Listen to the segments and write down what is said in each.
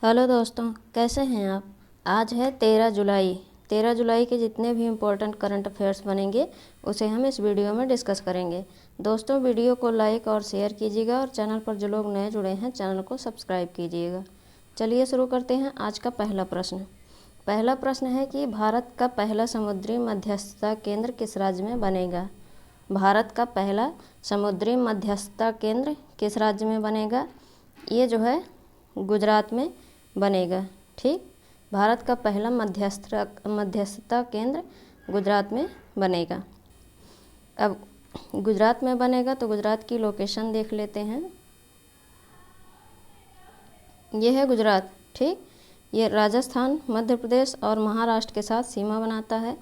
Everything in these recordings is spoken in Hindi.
हेलो दोस्तों, कैसे हैं आप। आज है 13 जुलाई। 13 जुलाई के जितने भी इम्पोर्टेंट करंट अफेयर्स बनेंगे उसे हम इस वीडियो में डिस्कस करेंगे। दोस्तों, वीडियो को लाइक और शेयर कीजिएगा और चैनल पर जो लोग नए जुड़े हैं चैनल को सब्सक्राइब कीजिएगा। चलिए शुरू करते हैं आज का पहला प्रश्न। पहला प्रश्न है कि भारत का पहला समुद्री मध्यस्थता केंद्र किस राज्य में बनेगा। भारत का पहला समुद्री मध्यस्थता केंद्र किस राज्य में बनेगा। ये जो है गुजरात में बनेगा। ठीक, भारत का पहला मध्यस्थता केंद्र गुजरात में बनेगा। अब गुजरात में बनेगा तो गुजरात की लोकेशन देख लेते हैं। ये है गुजरात। ठीक, ये राजस्थान, मध्य प्रदेश और महाराष्ट्र के साथ सीमा बनाता है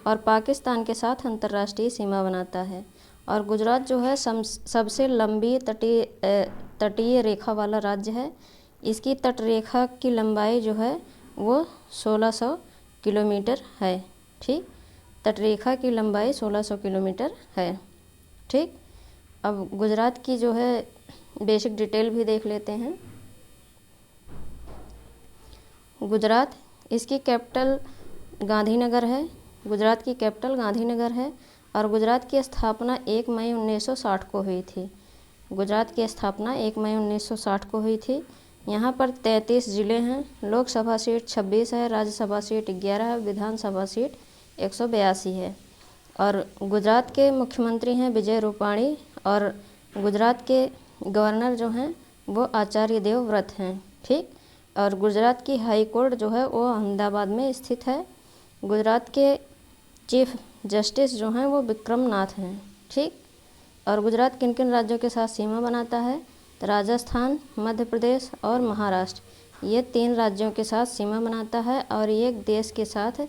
और पाकिस्तान के साथ अंतर्राष्ट्रीय सीमा बनाता है। और गुजरात जो है सबसे लंबी तटीय रेखा वाला राज्य है। इसकी तटरेखा की लंबाई जो है वो 1600 किलोमीटर है। ठीक, तटरेखा की लंबाई 1600 किलोमीटर है। ठीक, अब गुजरात की जो है बेसिक डिटेल भी देख लेते हैं। गुजरात, इसकी कैपिटल गांधीनगर है। गुजरात की कैपिटल गांधीनगर है और गुजरात की स्थापना 1 मई 1960 को हुई थी। गुजरात की स्थापना 1 मई 1960 को हुई थी। यहाँ पर 33 ज़िले हैं। लोकसभा सीट 26 है, राज्यसभा सीट 11 है, विधानसभा सीट 182 है। और गुजरात के मुख्यमंत्री हैं विजय रूपाणी और गुजरात के गवर्नर जो हैं वो आचार्य देवव्रत हैं। ठीक, और गुजरात की हाई कोर्ट जो है वो अहमदाबाद में स्थित है। गुजरात के चीफ जस्टिस जो हैं वो विक्रम नाथ हैं। ठीक, और गुजरात किन किन राज्यों के साथ सीमा बनाता है तो राजस्थान, मध्य प्रदेश और महाराष्ट्र, ये 3 राज्यों के साथ सीमा बनाता है। और ये एक देश के साथ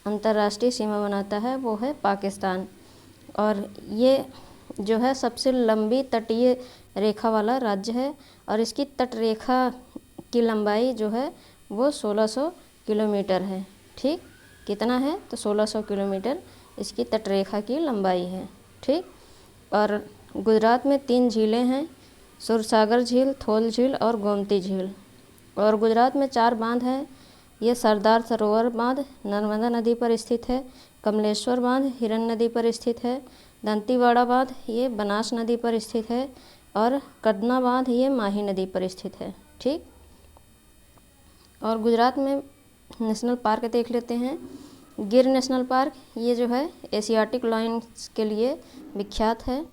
अंतर्राष्ट्रीय सीमा बनाता है, वो है पाकिस्तान। और ये जो है सबसे लंबी तटीय रेखा वाला राज्य है और इसकी तटरेखा की लंबाई जो है वो 1600 किलोमीटर है। ठीक, कितना है तो 1600 किलोमीटर इसकी तटरेखा की लंबाई है। ठीक, और गुजरात में 3 झीलें हैं, सुरसागर झील, थोल झील और गोमती झील। और गुजरात में 4 बांध हैं। ये सरदार सरोवर बांध नर्मदा नदी पर स्थित है, कमलेश्वर बांध हिरन नदी पर स्थित है, दंतीवाड़ा बांध ये बनास नदी पर स्थित है और कदना बांध ये माही नदी पर स्थित है। ठीक, और गुजरात में नेशनल पार्क देख लेते हैं। गिर नेशनल पार्क ये जो है एशियाटिक लायंस के लिए विख्यात है।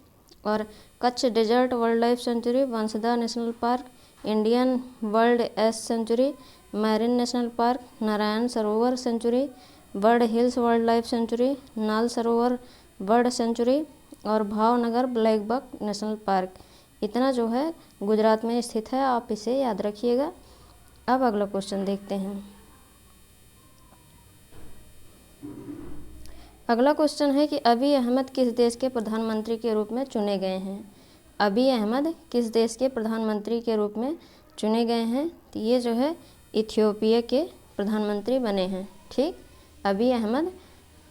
और Kutch desert wild life sanctuary, Vansda national park, Indian wild ass sanctuary, marine national park, Narayan Sarovar sanctuary, bird hills wild life sanctuary, Nal Sarovar bird sanctuary और Bhavnagar black buck national park, इतना जो है गुजरात में स्थित है। आप इसे याद रखिएगा। अब अगला क्वेश्चन देखते हैं। अगला क्वेश्चन है कि अबी अहमद किस देश के प्रधानमंत्री के रूप में चुने गए हैं। अबी अहमद किस देश के प्रधानमंत्री के रूप में चुने गए हैं तो ये जो है इथियोपिया के प्रधानमंत्री बने हैं। ठीक, अबी अहमद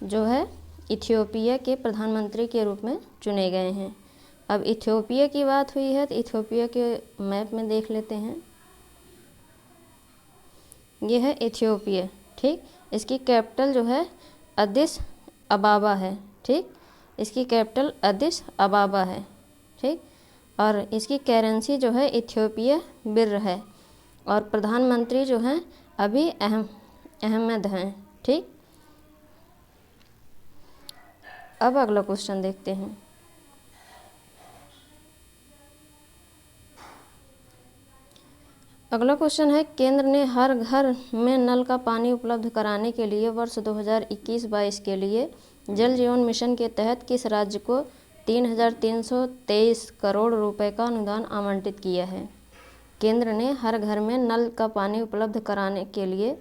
जो है इथियोपिया के प्रधानमंत्री के रूप में चुने गए हैं। अब इथियोपिया की बात हुई है तो इथियोपिया के मैप में देख लेते हैं। ये है इथियोपिया। ठीक, इसकी कैपिटल जो है अदिस अबाबा है। ठीक, इसकी कैपिटल अदिस अबाबा है। ठीक, और इसकी करेंसी जो है इथियोपिया बिर है और प्रधानमंत्री जो हैं अभी अहमद हैं। ठीक, अब अगला क्वेश्चन देखते हैं। अगला क्वेश्चन है केंद्र ने हर घर में नल का पानी उपलब्ध कराने के लिए वर्ष 2021-22 के लिए जल जीवन मिशन के तहत किस राज्य को 3,323 करोड़ रुपए का अनुदान आवंटित किया है। केंद्र ने हर घर में नल का पानी उपलब्ध कराने के लिए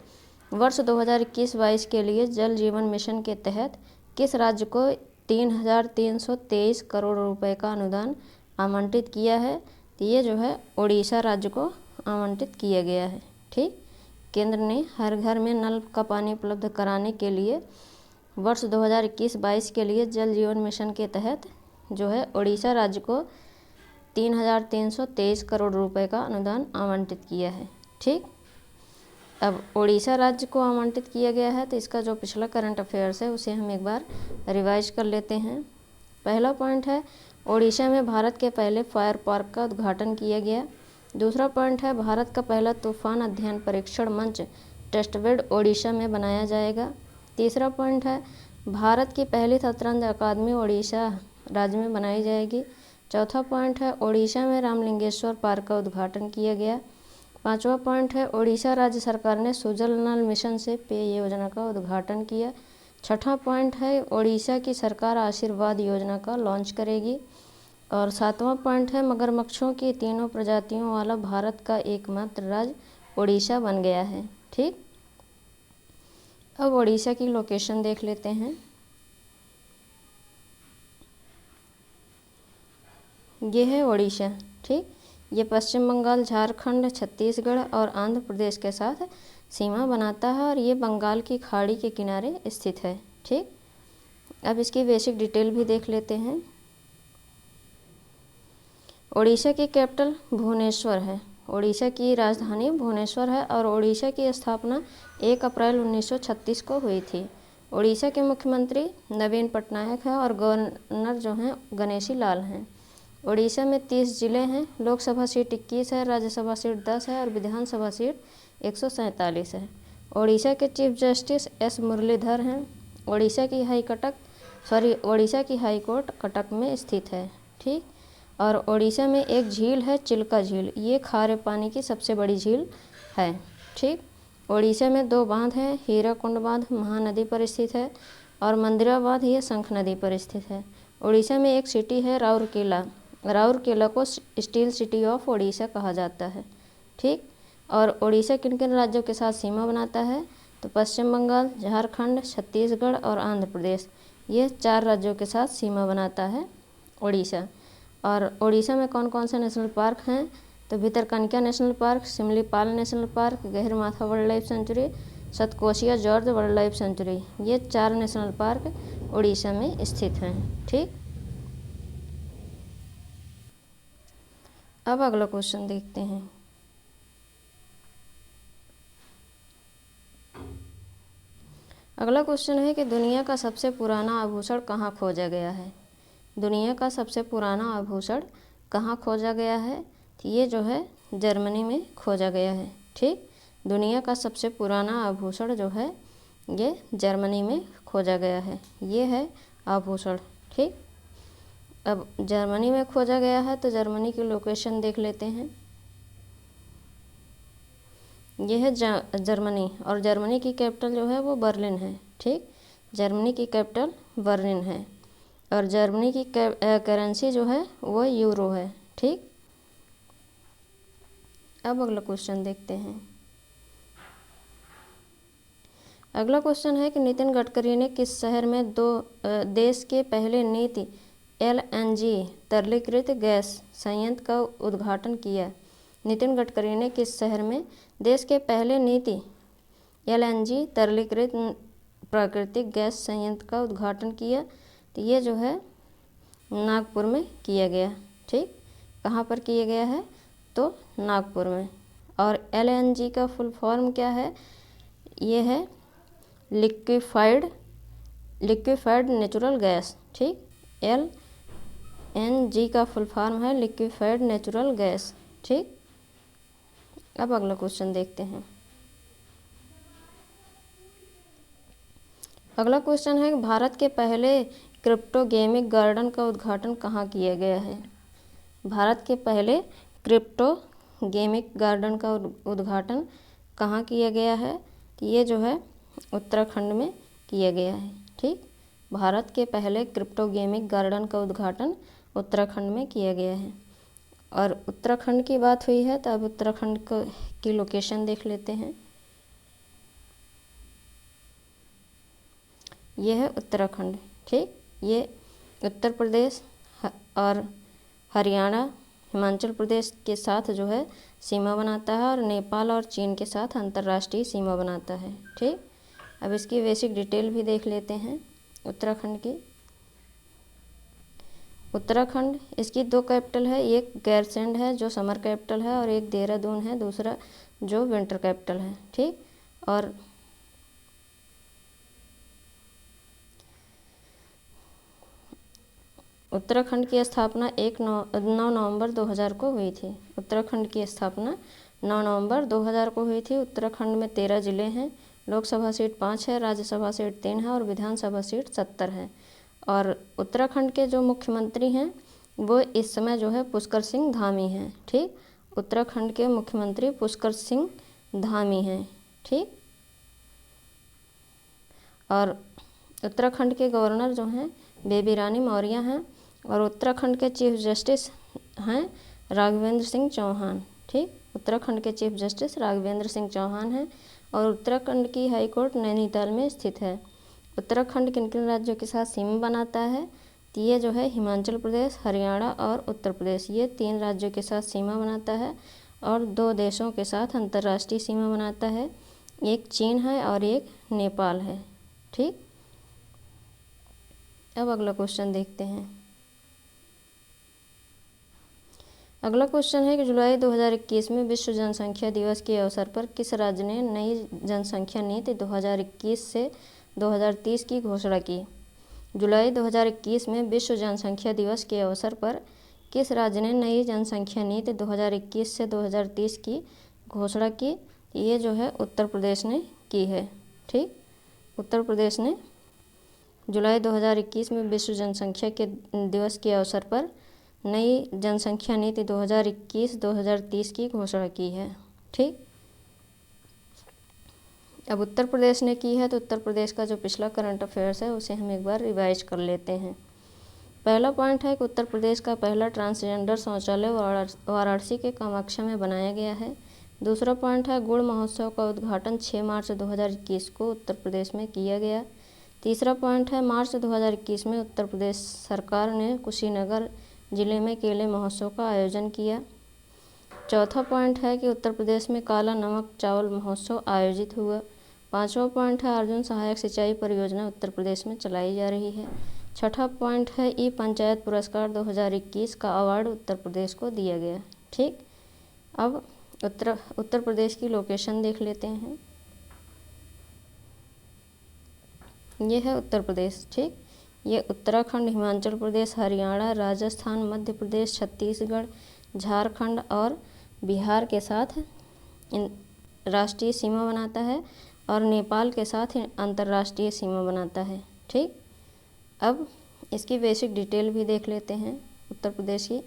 वर्ष 2021-22 के लिए जल जीवन मिशन के तहत किस राज्य को 3,323 करोड़ रुपए का अनुदान आवंटित किया है तो ये जो है उड़ीसा राज्य को आवंटित किया गया है। ठीक, केंद्र ने हर घर में नल का पानी उपलब्ध कराने के लिए वर्ष 2021-22 के लिए जल जीवन मिशन के तहत जो है उड़ीसा राज्य को 3,323 करोड़ रुपए का अनुदान आवंटित किया है। ठीक, अब उड़ीसा राज्य को आवंटित किया गया है, तो इसका जो पिछला करंट अफेयर्स है उसे हम एक बार रिवाइज कर लेते हैं। पहला पॉइंट है उड़ीसा में भारत के पहले फायर पार्क का उद्घाटन किया गया। दूसरा पॉइंट है भारत का पहला तूफान अध्ययन परीक्षण मंच टेस्टबेड ओडिशा में बनाया जाएगा। तीसरा पॉइंट है भारत की पहली शतरंज अकादमी ओडिशा राज्य में बनाई जाएगी। चौथा पॉइंट है ओडिशा में रामलिंगेश्वर पार्क का उद्घाटन किया गया। पांचवा पॉइंट है ओडिशा राज्य सरकार ने सुजल नल मिशन से पेय योजना का उद्घाटन किया। छठा पॉइंट है ओडिशा की सरकार आशीर्वाद योजना का लॉन्च करेगी। और सातवां पॉइंट है मगरमच्छों की तीनों प्रजातियों वाला भारत का एकमात्र राज्य ओडिशा बन गया है। ठीक, अब ओडिशा की लोकेशन देख लेते हैं। ये है ओडिशा। ठीक, ये पश्चिम बंगाल, झारखंड, छत्तीसगढ़ और आंध्र प्रदेश के साथ सीमा बनाता है और ये बंगाल की खाड़ी के किनारे स्थित है। ठीक, अब इसकी बेसिक डिटेल भी देख लेते हैं। ओडिशा की कैपिटल भुवनेश्वर है। ओडिशा की राजधानी भुवनेश्वर है और ओडिशा की स्थापना 1 अप्रैल 1936 को हुई थी। ओडिशा के मुख्यमंत्री नवीन पटनायक है और गवर्नर जो हैं गणेशी लाल हैं। ओडिशा में 30 जिले हैं। लोकसभा सीट 21 है, राज्यसभा सीट 10 है और विधानसभा सीट 147 है। ओडिशा के चीफ जस्टिस एस मुरलीधर हैं। ओडिशा की हाई कोर्ट कटक में स्थित है। ठीक, और ओडिशा में एक झील है चिल्का झील, ये खारे पानी की सबसे बड़ी झील है। ठीक, ओडिशा में 2 बांध हैं, हीराकुंड बांध महानदी पर स्थित है और मंदिरा बांध ये शंख नदी पर स्थित है। ओडिशा में एक सिटी है राउरकेला। राउरकेला को स्टील सिटी ऑफ ओडिशा कहा जाता है। ठीक, और ओडिशा किन किन राज्यों के साथ सीमा बनाता है, तो पश्चिम बंगाल, झारखंड, छत्तीसगढ़ और आंध्र प्रदेश, ये 4 राज्यों के साथ सीमा बनाता है ओडिशा। और ओडिशा में कौन कौन से नेशनल पार्क हैं, तो Bhitarkanika national park, Similipal national park, Gahirmatha wild life sanctuary, Satkosia gorge wild life sanctuary, ये 4 नेशनल पार्क ओडिशा में स्थित हैं। ठीक, अब अगला क्वेश्चन देखते हैं। अगला क्वेश्चन है कि दुनिया का सबसे पुराना आभूषण कहाँ खोजा गया है। दुनिया का सबसे पुराना आभूषण कहाँ खोजा गया है, तो ये जो है जर्मनी में खोजा गया है। ठीक, दुनिया का सबसे पुराना आभूषण जो है ये जर्मनी में खोजा गया है। ये है आभूषण। ठीक, अब जर्मनी में खोजा गया है तो जर्मनी की लोकेशन देख लेते हैं। यह है जर्मनी और जर्मनी की कैपिटल जो है वो बर्लिन है। ठीक, जर्मनी की कैपिटल बर्लिन है और जर्मनी की करेंसी जो है वो यूरो है। ठीक, अब अगला क्वेश्चन देखते हैं। अगला क्वेश्चन है कि नितिन गडकरी ने किस शहर में देश के पहले नीति LNG तरलीकृत गैस संयंत्र का उद्घाटन किया। नितिन गडकरी ने किस शहर में देश के पहले नीति LNG तरलीकृत प्राकृतिक गैस संयंत्र का उद्घाटन किया, तो ये जो है नागपुर में किया गया। ठीक, कहाँ पर किया गया है, तो नागपुर में। और LNG का फुल फॉर्म क्या है, ये है लिक्विफाइड नेचुरल गैस। ठीक, LNG का फुल फॉर्म है लिक्विफाइड नेचुरल गैस। ठीक, अब अगला क्वेश्चन देखते हैं। अगला क्वेश्चन है भारत के पहले क्रिप्टोगेमिक गार्डन का उद्घाटन कहाँ किया गया है। भारत के पहले क्रिप्टोगेमिक गार्डन का उद्घाटन कहाँ किया गया है, ये जो है उत्तराखंड में किया गया है। ठीक, भारत के पहले क्रिप्टोगेमिक गार्डन का उद्घाटन उत्तराखंड में किया गया है। और उत्तराखंड की बात हुई है तो अब उत्तराखंड की लोकेशन देख लेते हैं। ये है उत्तराखंड। ठीक, ये उत्तर प्रदेश और हरियाणा, हिमाचल प्रदेश के साथ जो है सीमा बनाता है और नेपाल और चीन के साथ अंतर्राष्ट्रीय सीमा बनाता है। ठीक, अब इसकी बेसिक डिटेल भी देख लेते हैं उत्तराखंड की। उत्तराखंड, इसकी 2 कैपिटल है, एक गैरसैंण है जो समर कैपिटल है और एक देहरादून है दूसरा, जो विंटर कैपिटल है। ठीक, और उत्तराखंड की स्थापना 9 नवंबर 2000 को हुई थी। उत्तराखंड की स्थापना 9 नवंबर 2000 को हुई थी। उत्तराखंड में 13 जिले हैं, लोकसभा सीट 5 है, राज्यसभा सीट 3 है और विधानसभा सीट 70 है। और उत्तराखंड के जो मुख्यमंत्री हैं वो इस समय जो है पुष्कर सिंह धामी हैं। ठीक, उत्तराखंड के मुख्यमंत्री पुष्कर सिंह धामी हैं। ठीक, और उत्तराखंड के गवर्नर जो हैं बेबी रानी मौर्य हैं और उत्तराखंड के चीफ जस्टिस हैं राघवेंद्र सिंह चौहान। ठीक, उत्तराखंड के चीफ जस्टिस राघवेंद्र सिंह चौहान हैं और उत्तराखंड की हाई कोर्ट नैनीताल में स्थित है। उत्तराखंड किन किन राज्यों के साथ सीमा बनाता है? तो ये जो है हिमाचल प्रदेश, हरियाणा और उत्तर प्रदेश, ये 3 राज्यों के साथ सीमा बनाता है और 2 देशों के साथ अंतर्राष्ट्रीय सीमा बनाता है, एक चीन है और एक नेपाल है। ठीक, अब अगला क्वेश्चन देखते हैं। अगला क्वेश्चन है कि जुलाई 2021 में विश्व जनसंख्या दिवस के अवसर पर किस राज्य ने नई जनसंख्या नीति 2021 से 2030 की घोषणा की? जुलाई 2021 में विश्व जनसंख्या दिवस के अवसर पर किस राज्य ने नई जनसंख्या नीति 2021 से 2030 की घोषणा की? ये जो है उत्तर प्रदेश ने की है। ठीक, उत्तर प्रदेश ने जुलाई 2021 में विश्व जनसंख्या के दिवस के अवसर पर नई जनसंख्या नीति 2021-2030 की घोषणा की है। ठीक, अब उत्तर प्रदेश ने की है तो उत्तर प्रदेश का जो पिछला करंट अफेयर्स है उसे हम एक बार रिवाइज कर लेते हैं। पहला पॉइंट है कि उत्तर प्रदेश का पहला ट्रांसजेंडर शौचालय वाराणसी के कामाख्या में बनाया गया है। दूसरा पॉइंट है गुड़ महोत्सव का उद्घाटन 6 मार्च 2021 को उत्तर प्रदेश में किया गया। तीसरा पॉइंट है मार्च 2021 में उत्तर प्रदेश सरकार ने कुशीनगर जिले में केले महोत्सव का आयोजन किया। चौथा पॉइंट है कि उत्तर प्रदेश में काला नमक चावल महोत्सव आयोजित हुआ। पांचवा पॉइंट है अर्जुन सहायक सिंचाई परियोजना उत्तर प्रदेश में चलाई जा रही है। छठा पॉइंट है ई पंचायत पुरस्कार 2021 का अवार्ड उत्तर प्रदेश को दिया गया। ठीक, अब उत्तर प्रदेश की लोकेशन देख लेते हैं। ये है उत्तर प्रदेश। ठीक, ये उत्तराखंड, हिमाचल प्रदेश, हरियाणा, राजस्थान, मध्य प्रदेश, छत्तीसगढ़, झारखंड और बिहार के साथ राष्ट्रीय सीमा बनाता है और नेपाल के साथ अंतर्राष्ट्रीय सीमा बनाता है। ठीक, अब इसकी बेसिक डिटेल भी देख लेते हैं उत्तर प्रदेश की।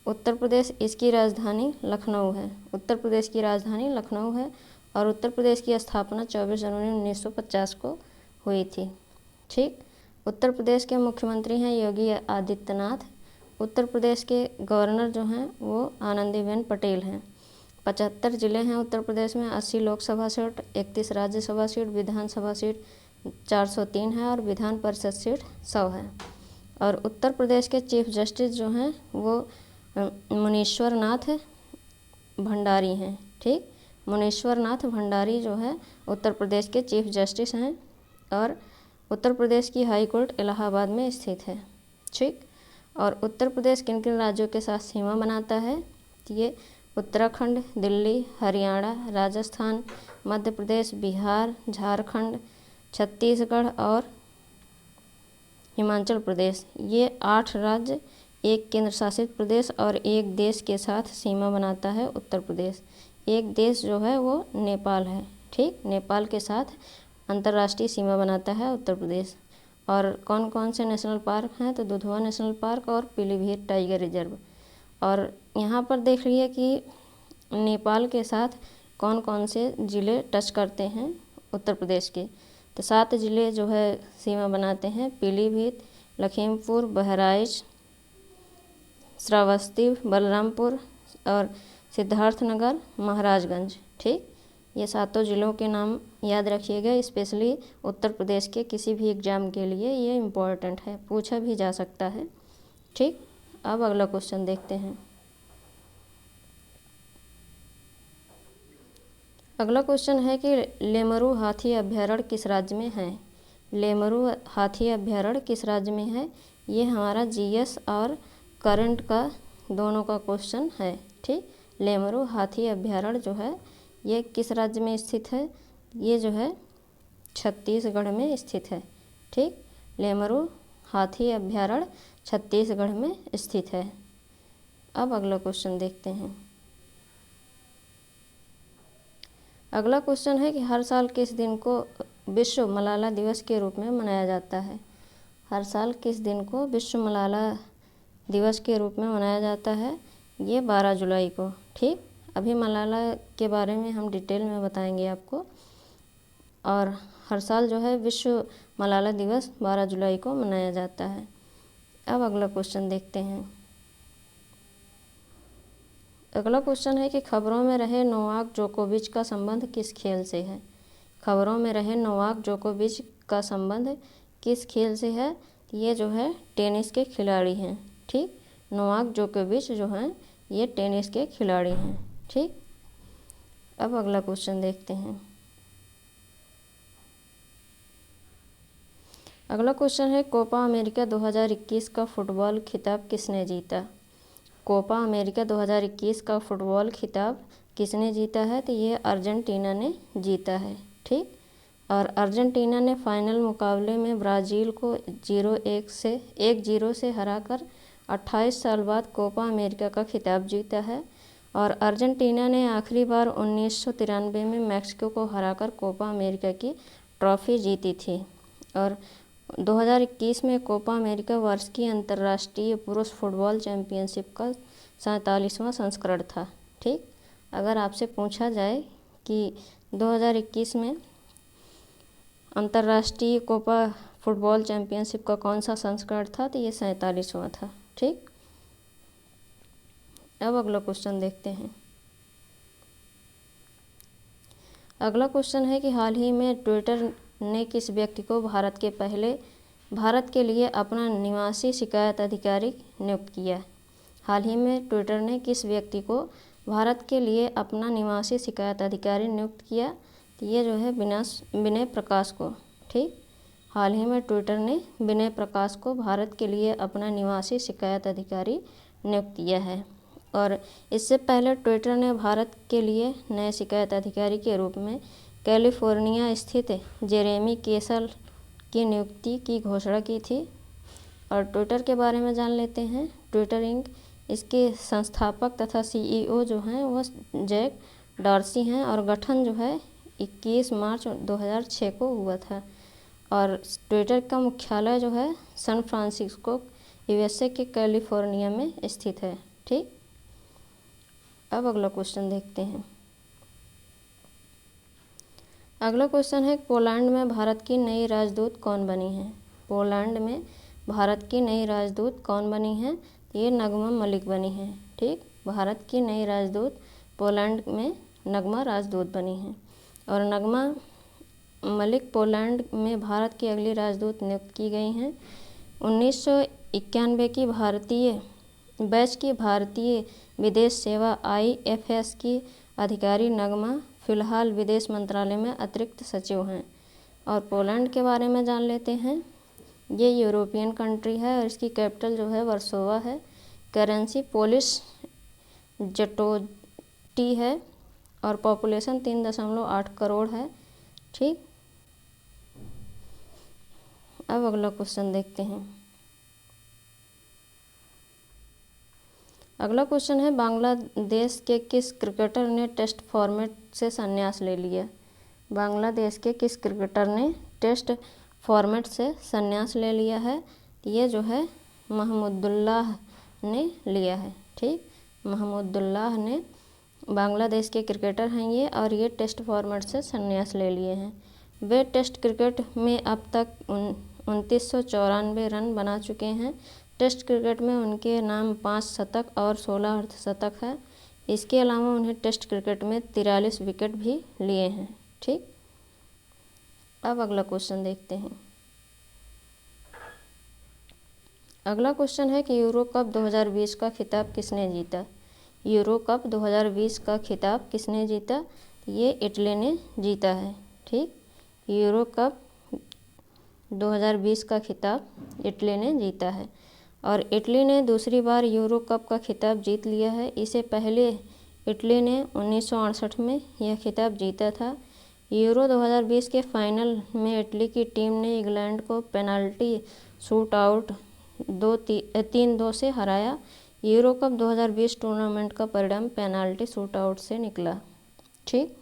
उत्तर प्रदेश, इसकी राजधानी लखनऊ है। उत्तर प्रदेश की राजधानी लखनऊ है और उत्तर प्रदेश की स्थापना 24 जनवरी 1950 को हुई थी। ठीक, उत्तर प्रदेश के मुख्यमंत्री हैं योगी आदित्यनाथ। उत्तर प्रदेश के गवर्नर जो हैं वो आनंदीबेन पटेल हैं। 75 जिले हैं उत्तर प्रदेश में, 80 लोकसभा सीट, 31 राज्यसभा सीट, विधानसभा सीट 403 है और विधान परिषद सीट 100 है। और उत्तर प्रदेश के चीफ जस्टिस जो हैं वो मुनीश्वर नाथ भंडारी हैं। ठीक, मुनीश्वर नाथ भंडारी जो है उत्तर प्रदेश के चीफ जस्टिस हैं और उत्तर प्रदेश की हाई कोर्ट इलाहाबाद में स्थित है। ठीक, और उत्तर प्रदेश किन किन राज्यों के साथ सीमा बनाता है? ये उत्तराखंड, दिल्ली, हरियाणा, राजस्थान, मध्य प्रदेश, बिहार, झारखंड, छत्तीसगढ़ और हिमाचल प्रदेश, ये 8 राज्य, एक केंद्र शासित प्रदेश और एक देश के साथ सीमा बनाता है उत्तर प्रदेश। एक देश जो है वो नेपाल है। ठीक, नेपाल के साथ अंतर्राष्ट्रीय सीमा बनाता है उत्तर प्रदेश। और कौन कौन से नेशनल पार्क हैं? तो दुधवा नेशनल पार्क और पीलीभीत टाइगर रिजर्व। और यहाँ पर देख लिए कि नेपाल के साथ कौन कौन से ज़िले टच करते हैं उत्तर प्रदेश के। तो 7 ज़िले जो है सीमा बनाते हैं, पीलीभीत, लखीमपुर, बहराइच, श्रावस्ती, बलरामपुर और सिद्धार्थनगर, महाराजगंज। ठीक, ये 7 ज़िलों के नाम याद रखिएगा, स्पेशली उत्तर प्रदेश के किसी भी एग्ज़ाम के लिए ये इम्पोर्टेंट है, पूछा भी जा सकता है। ठीक, अब अगला क्वेश्चन देखते हैं। अगला क्वेश्चन है कि लेमरू हाथी अभ्यारण्य किस राज्य में है? लेमरू हाथी अभ्यारण्य किस राज्य में है? ये हमारा जीएस और करंट का दोनों का क्वेश्चन है। ठीक, लेमरू हाथी अभ्यारण्य जो है ये किस राज्य में स्थित है? ये जो है छत्तीसगढ़ में स्थित है। ठीक, लेमरू हाथी अभ्यारण्य छत्तीसगढ़ में स्थित है। अब अगला क्वेश्चन देखते हैं। अगला क्वेश्चन है कि हर साल किस दिन को विश्व मलाला दिवस के रूप में मनाया जाता है? हर साल किस दिन को विश्व मलाला दिवस के रूप में मनाया जाता है? ये 12 जुलाई को। ठीक, अभी मलाला के बारे में हम डिटेल में बताएंगे आपको। और हर साल जो है विश्व मलाला दिवस 12 जुलाई को मनाया जाता है। अब अगला क्वेश्चन देखते हैं। अगला क्वेश्चन है कि खबरों में रहे नोवाक जोकोविच का संबंध किस खेल से है? खबरों में रहे नोवाक जोकोविच का संबंध किस खेल से है? ये जो है टेनिस के खिलाड़ी हैं। ठीक, नोवाक जोकोविच जो हैं ये टेनिस के खिलाड़ी हैं। ठीक, अब अगला क्वेश्चन देखते हैं। अगला क्वेश्चन है कोपा अमेरिका 2021 का फुटबॉल खिताब किसने जीता? कोपा अमेरिका 2021 का फुटबॉल खिताब किसने जीता है? तो ये अर्जेंटीना ने जीता है। ठीक, और अर्जेंटीना ने फाइनल मुकाबले में ब्राज़ील को 1-0 से हराकर 28 साल बाद कोपा अमेरिका का खिताब जीता है। और अर्जेंटीना ने आखिरी बार 1993 में मैक्सिको को हराकर कोपा अमेरिका की ट्रॉफी जीती थी। और 2021 में कोपा अमेरिका वर्ष की अंतर्राष्ट्रीय पुरुष फुटबॉल चैंपियनशिप का 47वां संस्करण था। ठीक, अगर आपसे पूछा जाए कि 2021 में अंतर्राष्ट्रीय कोपा फुटबॉल चैंपियनशिप का कौन सा संस्करण था, तो ये 47वां था। ठीक, अब अगला क्वेश्चन देखते हैं। अगला क्वेश्चन है कि हाल ही में ट्विटर ने किस व्यक्ति को भारत के लिए अपना निवासी शिकायत अधिकारी नियुक्त किया? हाल ही में ट्विटर ने किस व्यक्ति को भारत के लिए अपना निवासी शिकायत अधिकारी नियुक्त किया? तो ये जो है विनय प्रकाश को। ठीक, हाल ही में ट्विटर ने विनय प्रकाश को भारत के लिए अपना निवासी शिकायत अधिकारी नियुक्त किया है। और इससे पहले ट्विटर ने भारत के लिए नए शिकायत अधिकारी के रूप में कैलिफोर्निया स्थित जेरेमी केसल की नियुक्ति की घोषणा की थी। और ट्विटर के बारे में जान लेते हैं। ट्विटर इंक, इसके संस्थापक तथा CEO जो हैं वो जैक डॉर्सी हैं और गठन जो है 21 मार्च 2006 को हुआ था। और ट्विटर का मुख्यालय जो है सैन फ्रांसिस्को USA के कैलिफोर्निया में स्थित है। ठीक, अब अगला क्वेश्चन देखते हैं। अगला क्वेश्चन है पोलैंड में भारत की नई राजदूत कौन बनी है? पोलैंड में भारत की नई राजदूत कौन बनी है? ये नगमा मलिक बनी है। ठीक, भारत की नई राजदूत पोलैंड में नगमा राजदूत बनी है। और नगमा मलिक पोलैंड में भारत की अगली राजदूत नियुक्त की गई हैं। 1991 की बैच की भारतीय विदेश सेवा IFS की अधिकारी नगमा फ़िलहाल विदेश मंत्रालय में अतिरिक्त सचिव हैं। और पोलैंड के बारे में जान लेते हैं। ये यूरोपियन कंट्री है और इसकी कैपिटल जो है वर्सोवा है। करेंसी पोलिश जटोटी है और पॉपुलेशन 3.8 करोड़ है। ठीक, अब अगला क्वेश्चन देखते हैं। अगला क्वेश्चन है बांग्लादेश के किस क्रिकेटर ने टेस्ट फॉर्मेट से संन्यास ले लिया? बांग्लादेश के किस क्रिकेटर ने टेस्ट फॉर्मेट से संन्यास ले लिया है? ये जो है महमूदुल्लाह ने लिया है। ठीक, महमूदुल्लाह ने बांग्लादेश के क्रिकेटर हैं ये, और ये टेस्ट फॉर्मेट से संन्यास ले लिए हैं। वे टेस्ट क्रिकेट में अब तक 2994 रन बना चुके हैं। टेस्ट क्रिकेट में उनके नाम 5 शतक और 16 अर्धशतक है। इसके अलावा उन्हें टेस्ट क्रिकेट में 43 विकेट भी लिए हैं। ठीक, अब अगला क्वेश्चन देखते हैं। अगला क्वेश्चन है कि यूरो कप 2020 का खिताब किसने जीता? यूरो कप 2020 का खिताब किसने जीता? ये इटली ने जीता है। ठीक, यूरो कप 2020 का खिताब इटली ने जीता है। और इटली ने दूसरी बार यूरो कप का खिताब जीत लिया है। इसे पहले इटली ने 1968 में यह खिताब जीता था। यूरो 2020 के फाइनल में इटली की टीम ने इंग्लैंड को पेनाल्टी शूट आउट 3-2 से हराया। यूरो कप 2020 टूर्नामेंट का परिणाम पेनाल्टी शूट आउट से निकला। ठीक,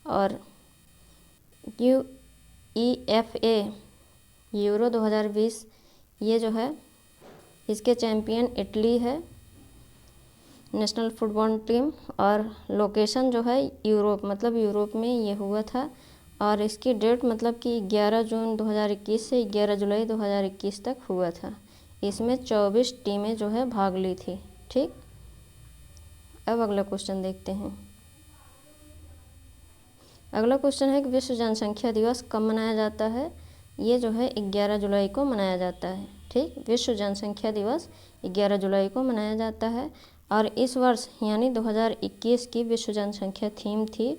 और UEFA यूरो 2020 ये जो है इसके चैंपियन इटली है, नेशनल फुटबॉल टीम, और लोकेशन जो है यूरोप, मतलब यूरोप में ये हुआ था। और इसकी डेट मतलब कि 11 जून 2021 से 11 जुलाई 2021 तक हुआ था। इसमें 24 टीमें जो है भाग ली थी। ठीक, अब अगला क्वेश्चन देखते हैं। अगला क्वेश्चन है कि विश्व जनसंख्या दिवस कब मनाया जाता है। ये जो है 11 जुलाई को मनाया जाता है। ठीक, विश्व जनसंख्या दिवस 11 जुलाई को मनाया जाता है। और इस वर्ष यानी 2021 की विश्व जनसंख्या थीम थी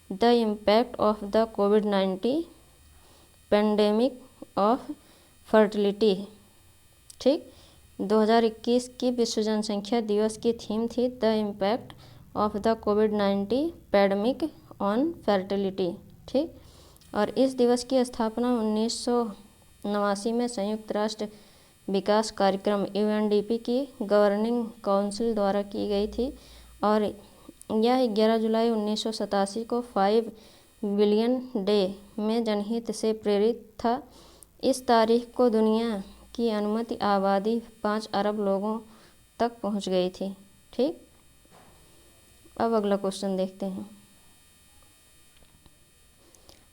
the impact of the covid pandemic of fertility. ठीक, 2021 की विश्व जनसंख्या दिवस की थीम थी the impact of the covid pandemic on fertility. ठीक, और इस दिवस की स्थापना 1989 में संयुक्त राष्ट्र विकास कार्यक्रम UNDP की गवर्निंग काउंसिल द्वारा की गई थी। और यह 11 जुलाई 1987 को 5 बिलियन डे में जनहित से प्रेरित था। इस तारीख को दुनिया की अनुमानित आबादी 5 अरब लोगों तक पहुंच गई थी। ठीक, अब अगला क्वेश्चन देखते हैं।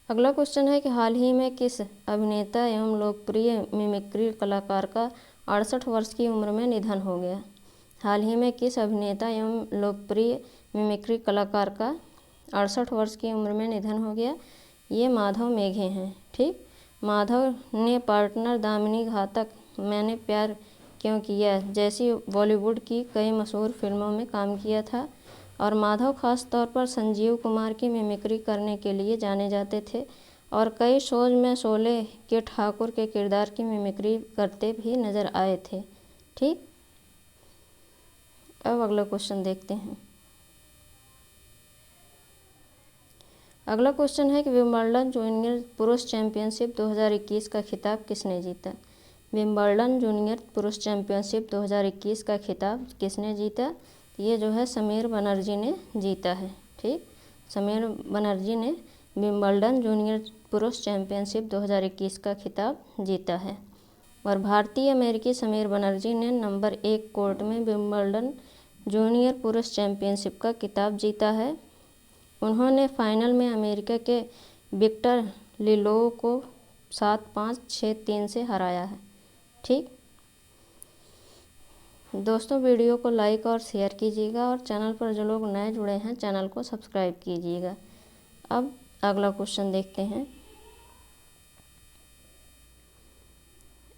अगला क्वेश्चन है कि हाल ही में किस अभिनेता एवं लोकप्रिय मिमिक्री कलाकार का 68 वर्ष की उम्र में निधन हो गया। हाल ही में किस अभिनेता एवं लोकप्रिय मिमिक्री कलाकार का 68 वर्ष की उम्र में निधन हो गया। ये माधव मेघे हैं। ठीक, माधव ने पार्टनर, दामिनी घातक, मैंने प्यार क्यों किया जैसी बॉलीवुड की कई मशहूर फिल्मों में काम किया था। और माधव खास तौर पर संजीव कुमार की मिमिक्री करने के लिए जाने जाते थे और कई शोज में शोले के ठाकुर के किरदार की मिमिक्री करते भी नजर आए थे। ठीक, अब अगला क्वेश्चन देखते हैं। अगला क्वेश्चन है कि विंबलडन जूनियर पुरुष चैंपियनशिप 2021 का खिताब किसने जीता। विंबलडन जूनियर पुरुष चैंपियनशिप 2021 का खिताब किसने जीता। ये जो है समीर बनर्जी ने जीता है। ठीक, समीर बनर्जी ने विंबलडन जूनियर पुरुष चैंपियनशिप 2021 का खिताब जीता है। और भारतीय अमेरिकी समीर बनर्जी ने नंबर 1 कोर्ट में विंबलडन जूनियर पुरुष चैंपियनशिप का खिताब जीता है। उन्होंने फाइनल में अमेरिका के विक्टर लिलोव को 7-5, 6-3 से हराया है। ठीक, दोस्तों वीडियो को लाइक और शेयर कीजिएगा और चैनल पर जो लोग नए जुड़े हैं चैनल को सब्सक्राइब कीजिएगा। अब अगला क्वेश्चन देखते हैं।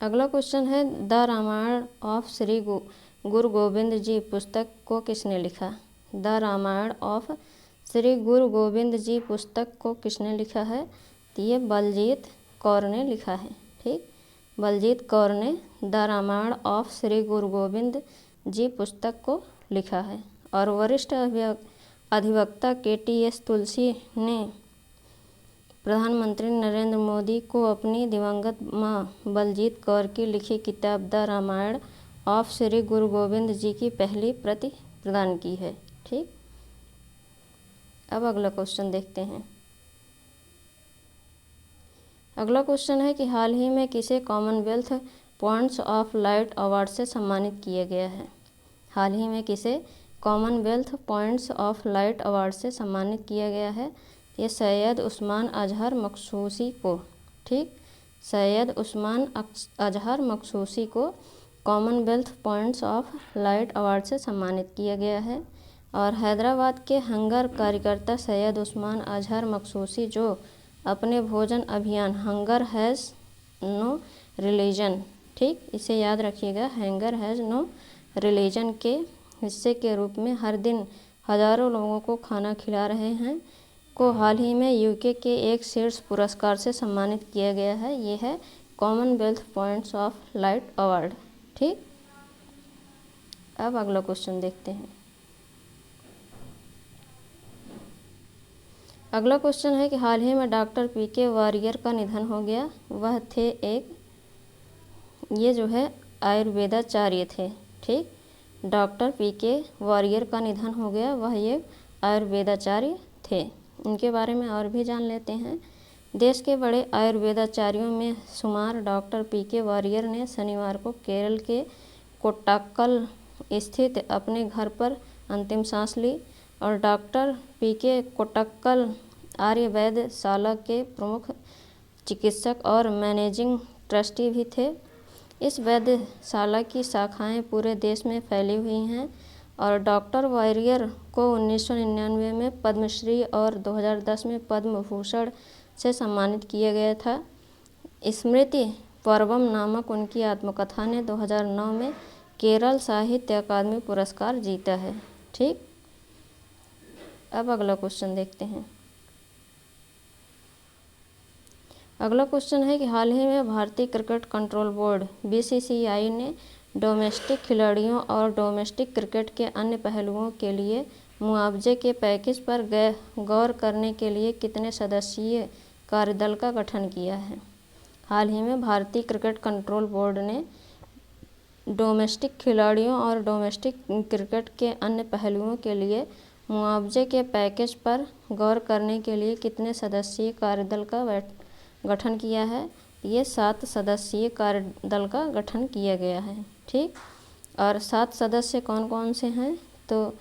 अगला क्वेश्चन है द रामायण ऑफ श्री गुरु गोविंद जी पुस्तक को किसने लिखा। द रामायण ऑफ श्री गुरु गोविंद जी पुस्तक को किसने लिखा है। तो ये बलजीत कौर ने लिखा है। ठीक, बलजीत कौर ने द रामायण ऑफ श्री गुरु गोविंद जी पुस्तक को लिखा है। और वरिष्ठ अधिवक्ता KTS तुलसी ने प्रधानमंत्री नरेंद्र मोदी को अपनी दिवंगत मां बलजीत कौर की लिखी किताब द रामायण ऑफ श्री गुरु गोविंद जी की पहली प्रति प्रदान की है। ठीक, अब अगला क्वेश्चन देखते हैं। अगला क्वेश्चन है कि हाल ही में किसे Commonwealth points of light award से सम्मानित किया गया है। हाल ही में किसे Commonwealth points of light award से सम्मानित किया गया है। ये सैयद उस्मान अजहर मखसूसी को। ठीक, सैयद उस्मान अजहर मखसूसी को Commonwealth points of light award से सम्मानित किया गया है। और हैदराबाद के हंगर कार्यकर्ता सैयद उस्मान अजहर मखसूसी जो अपने भोजन अभियान हंगर हैज़ नो रिलीजन, ठीक, इसे याद रखिएगा, हंगर हैज़ नो रिलीजन के हिस्से के रूप में हर दिन हज़ारों लोगों को खाना खिला रहे हैं, को हाल ही में UK के एक शीर्ष पुरस्कार से सम्मानित किया गया है। ये है Commonwealth points of light award. ठीक, अब अगला क्वेश्चन देखते हैं। अगला क्वेश्चन है कि हाल ही में डॉक्टर पीके वारियर का निधन हो गया। वह थे ये जो है आयुर्वेदाचार्य थे। ठीक, डॉक्टर पीके वारियर का निधन हो गया, वह ये आयुर्वेदाचार्य थे। इनके बारे में और भी जान लेते हैं। देश के बड़े आयुर्वेदाचार्यों में शुमार डॉक्टर पीके वारियर ने शनिवार को केरल के कोट्टाक्कल स्थित अपने घर पर अंतिम सांस ली और डॉक्टर पीके कोट्टाक्कल आयुर्वेदशाला के प्रमुख चिकित्सक और मैनेजिंग ट्रस्टी भी थे। इस वैद्यशाला की शाखाएं पूरे देश में फैली हुई हैं और डॉक्टर वारियर को 1999 में पद्मश्री और 2010 में पद्म भूषण से सम्मानित किया गया था। स्मृति पर्वम नामक उनकी आत्मकथा ने 2009 में केरल साहित्य अकादमी पुरस्कार जीता है। ठीक, अब अगला क्वेश्चन देखते हैं। अगला क्वेश्चन है कि हाल ही में भारतीय क्रिकेट कंट्रोल बोर्ड BCCI ने डोमेस्टिक खिलाड़ियों और डोमेस्टिक क्रिकेट के अन्य पहलुओं के लिए मुआवजे के पैकेज पर गौर करने के लिए कितने सदस्यीय कार्यदल का गठन किया है। हाल ही में भारतीय क्रिकेट कंट्रोल बोर्ड ने डोमेस्टिक खिलाड़ियों और डोमेस्टिक क्रिकेट के अन्य पहलुओं के लिए मुआवजे के पैकेज पर गौर करने के लिए कितने सदस्यीय कार्यदल का गठन किया है। ये 7 सदस्यीय कार्यदल का गठन किया गया है। ठीक, और 7 सदस्य कौन कौन से हैं तो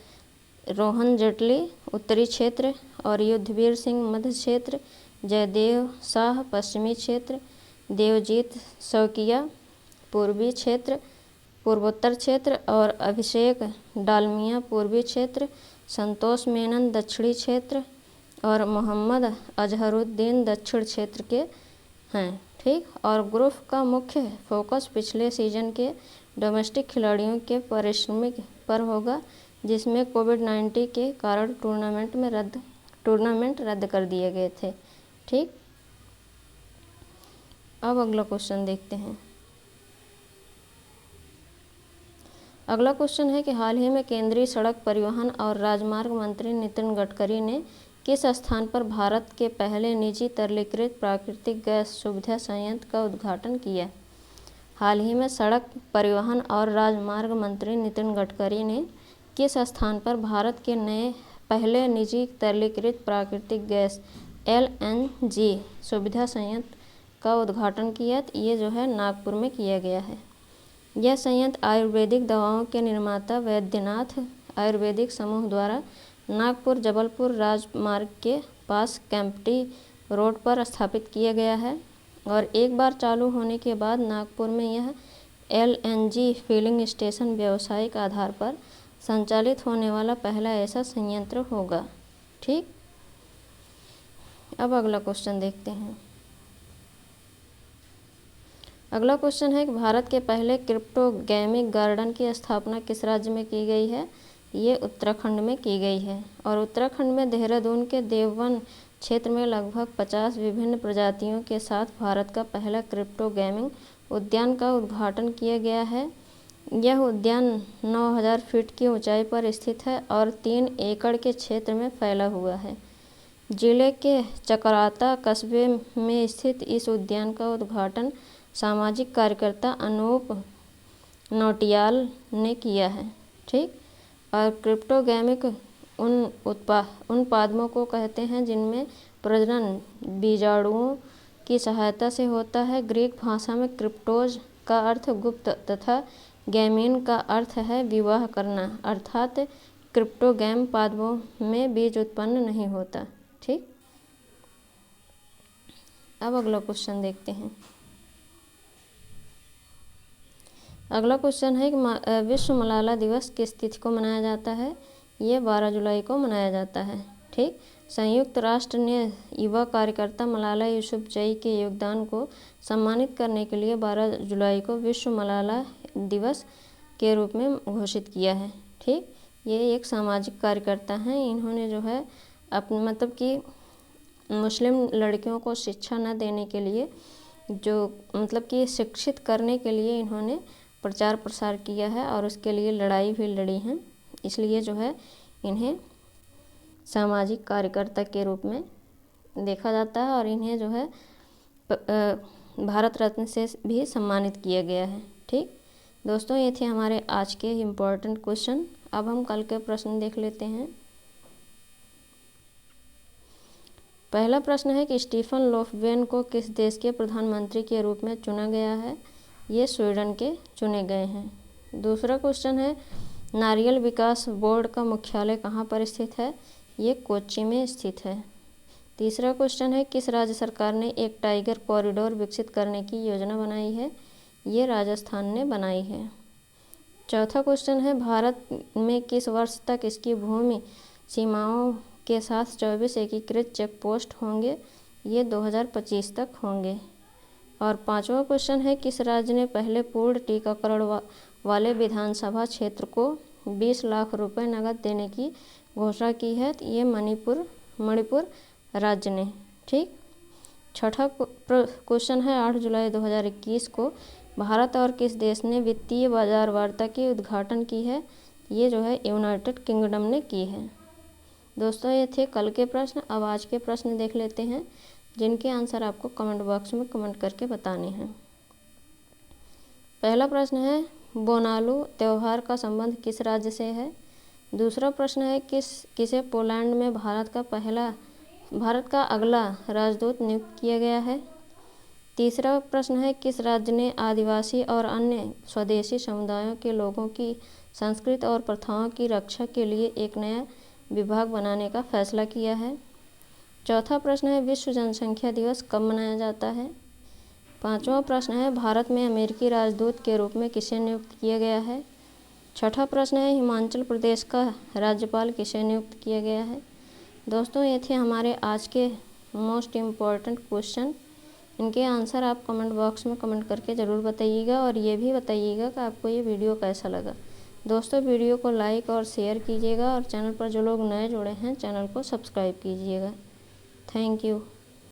रोहन जेटली उत्तरी क्षेत्र और युद्धवीर सिंह मध्य क्षेत्र, जयदेव शाह पश्चिमी क्षेत्र, देवजीत शौकिया पूर्वी क्षेत्र पूर्वोत्तर क्षेत्र और अभिषेक डालमिया पूर्वी क्षेत्र, संतोष मेनन दक्षिणी क्षेत्र और मोहम्मद अजहरुद्दीन दक्षिण क्षेत्र के हैं। ठीक, और ग्रुप का मुख्य फोकस पिछले सीजन के डोमेस्टिक खिलाड़ियों के पारिश्रमिक पर होगा, जिसमें कोविड-19 के कारण टूर्नामेंट रद्द कर दिए गए थे। ठीक, अब अगला क्वेश्चन देखते हैं। अगला क्वेश्चन है कि हाल ही में केंद्रीय सड़क परिवहन और राजमार्ग मंत्री नितिन गडकरी ने किस स्थान पर भारत के पहले निजी तरलीकृत प्राकृतिक गैस सुविधा संयंत्र का उद्घाटन किया। हाल ही में सड़क परिवहन और राजमार्ग मंत्री नितिन गडकरी ने किस स्थान पर भारत के नए पहले निजी तरलीकृत प्राकृतिक गैस LNG सुविधा संयंत्र का उद्घाटन किया। ये जो है नागपुर में किया गया है। यह संयंत्र आयुर्वेदिक दवाओं के निर्माता वैद्यनाथ आयुर्वेदिक समूह द्वारा नागपुर जबलपुर राजमार्ग के पास केम्प्टी रोड पर स्थापित किया गया है और एक बार चालू होने के बाद नागपुर में यह LNG फिलिंग स्टेशन व्यावसायिक आधार पर संचालित होने वाला पहला ऐसा संयंत्र होगा। ठीक, अब अगला क्वेश्चन देखते हैं। अगला क्वेश्चन है कि भारत के पहले क्रिप्टोगेमिक गार्डन की स्थापना किस राज्य में की गई है। ये उत्तराखंड में की गई है और उत्तराखंड में देहरादून के देववन क्षेत्र में लगभग 50 विभिन्न प्रजातियों के साथ भारत का पहला क्रिप्टो गेमिंग उद्यान का उद्घाटन किया गया है। यह उद्यान 9000 फीट की ऊंचाई पर स्थित है और 3 एकड़ के क्षेत्र में फैला हुआ है। जिले के चकराता कस्बे में स्थित इस उद्यान का उद्घाटन सामाजिक कार्यकर्ता अनूप नौटियाल ने किया है। ठीक, और क्रिप्टोगेमिक उन पादपों को कहते हैं जिनमें प्रजनन बीजाणुओं की सहायता से होता है। ग्रीक भाषा में क्रिप्टोज का अर्थ गुप्त तथा गैमीन का अर्थ है विवाह करना, अर्थात क्रिप्टोगैम पादपों में बीज उत्पन्न नहीं होता। ठीक, अब अगला क्वेश्चन देखते हैं। अगला क्वेश्चन है कि विश्व मलाला दिवस किस तिथि को मनाया जाता है। ये 12 जुलाई को मनाया जाता है। ठीक, संयुक्त राष्ट्र ने युवा कार्यकर्ता मलाला यूसुफजई के योगदान को सम्मानित करने के लिए 12 जुलाई को विश्व मलाला दिवस के रूप में घोषित किया है। ठीक, ये एक सामाजिक कार्यकर्ता हैं। इन्होंने जो है अपने मतलब कि मुस्लिम लड़कियों को शिक्षा न देने के लिए जो मतलब कि शिक्षित करने के लिए इन्होंने प्रचार प्रसार किया है और उसके लिए लड़ाई भी लड़ी हैं। इसलिए जो है इन्हें सामाजिक कार्यकर्ता के रूप में देखा जाता है और इन्हें जो है भारत रत्न से भी सम्मानित किया गया है। ठीक दोस्तों, ये थे हमारे आज के इम्पोर्टेंट क्वेश्चन। अब हम कल के प्रश्न देख लेते हैं। पहला प्रश्न है कि स्टीफन लोफवेन को किस देश के प्रधानमंत्री के रूप में चुना गया है? ये स्वीडन के चुने गए हैं। दूसरा क्वेश्चन है नारियल विकास बोर्ड का मुख्यालय कहाँ पर स्थित है? ये कोच्चि में स्थित है। तीसरा क्वेश्चन है किस राज्य सरकार ने एक टाइगर कॉरिडोर विकसित करने की योजना बनाई है? ये राजस्थान ने बनाई है। चौथा क्वेश्चन है भारत में किस वर्ष तक इसकी भूमि सीमाओं के साथ 24 एकीकृत चेक पोस्ट होंगे? ये 2025 तक होंगे। और पांचवा क्वेश्चन है किस राज्य ने पहले पूर्ण टीकाकरण वाले विधानसभा क्षेत्र को 20 लाख रुपए नकद देने की घोषणा की है? ये मणिपुर राज्य ने। ठीक। छठा क्वेश्चन है 8 जुलाई 2021 को भारत और किस देश ने वित्तीय बाजार वार्ता की उद्घाटन की है? ये जो है यूनाइटेड किंगडम ने की है। दोस्तों, ये थे कल के प्रश्न। अब आज के प्रश्न देख लेते हैं जिनके आंसर आपको कमेंट बॉक्स में कमेंट करके बताने हैं। पहला प्रश्न है बोनालू त्यौहार का संबंध किस राज्य से है? दूसरा प्रश्न है किसे पोलैंड में भारत का अगला राजदूत नियुक्त किया गया है? तीसरा प्रश्न है किस राज्य ने आदिवासी और अन्य स्वदेशी समुदायों के लोगों की संस्कृति और प्रथाओं की रक्षा के लिए एक नया विभाग बनाने का फैसला किया है? चौथा प्रश्न है विश्व जनसंख्या दिवस कब मनाया जाता है? पांचवा प्रश्न है भारत में अमेरिकी राजदूत के रूप में किसे नियुक्त किया गया है? छठा प्रश्न है हिमाचल प्रदेश का राज्यपाल किसे नियुक्त किया गया है? दोस्तों, ये थे हमारे आज के मोस्ट इम्पॉर्टेंट क्वेश्चन। इनके आंसर आप कमेंट बॉक्स में कमेंट करके ज़रूर बताइएगा और ये भी बताइएगा कि आपको ये वीडियो कैसा लगा। दोस्तों, वीडियो को लाइक और शेयर कीजिएगा और चैनल पर जो लोग नए जुड़े हैं चैनल को सब्सक्राइब कीजिएगा। Thank you.